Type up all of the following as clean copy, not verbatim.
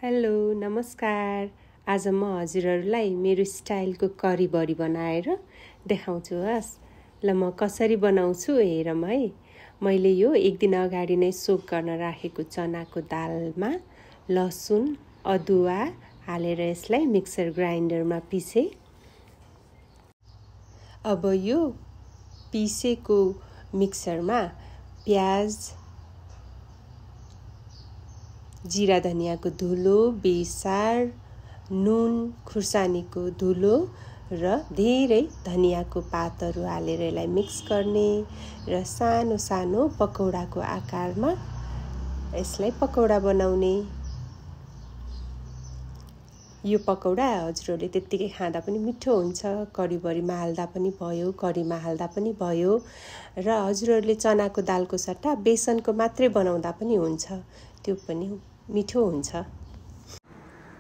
Hello नमस्कार। आज म हजुरहरूलाई मेरो स्टाइलको करी बडी बनाएर देखाउँछु हस्। ल म कसरी बनाउँछु हेरौँ है। मैले यो एक दिन अगाडि नै सोक गर्न राखेको चनाको दालमा लसुन अदुवा हालेर यसलाई मिक्सर ग्राइन्डरमा पिसे। अब यो पिसेको मिक्सरमा प्याज जिरा धनियाको धुलो बेसार नुन खुर्सानीको धुलो र धेरै धनियाको पातहरू हालेर यसलाई मिक्स गर्ने र सानो सानो पकौडाको आकारमा यसलाई पकौडा बनाउने। यो पकौडा हजुरहरूले त्यत्तिकै खाँदा पनि मिठो हुन्छ, करी बडीमा हाल्दा पनि भयो, करीमा हाल्दा पनि भयो र हजुरहरूले चनाको दालको सट्टा बेसनको मात्रै बनाउँदा पनि हुन्छ, त्यो पनि मिठो हुन्छ।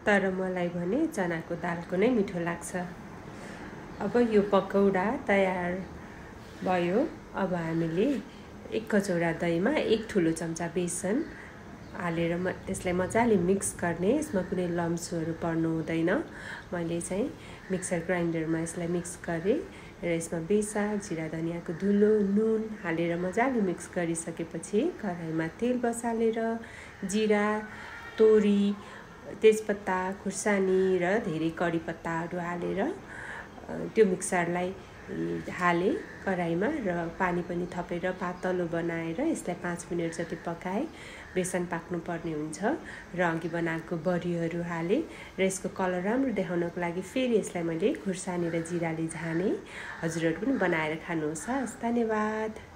तर मलाई भने चनाको दालको नै मिठो लाग्छ। अब यो पकौडा तयार भयो। अब हामीले एक कचौरा दहीमा एक ठुलो चम्चा बेसन हालेर त्यसलाई मजाले मिक्स गर्ने। यसमा कुनै लम्सहरू पर्नु हुँदैन। मैले चाहिँ मिक्सर ग्राइन्डरमा यसलाई मिक्स गरेँ र यसमा बेसार जिरा धनियाको धुलो नुन हालेर मजाले मिक्स गरिसकेपछि कराहीमा तेल बसालेर जिरा तोरी तेजपत्ता खुर्सानी र धेरै कडी पत्ताहरू हालेर त्यो मिक्सरलाई हाले कराहीमा र पानी पनि थपेर पातलो बनाएर यसलाई 5 मिनट जति पकाए। बेसन पाक्नुपर्ने हुन्छ र अघि बनाएको बडीहरू हाले र यसको कलर राम्रो देखाउनको लागि फेरि यसलाई मैले खुर्सानी र जिराले झाने। हजुरहरू पनि बनाएर खानुहोस्। धन्यवाद।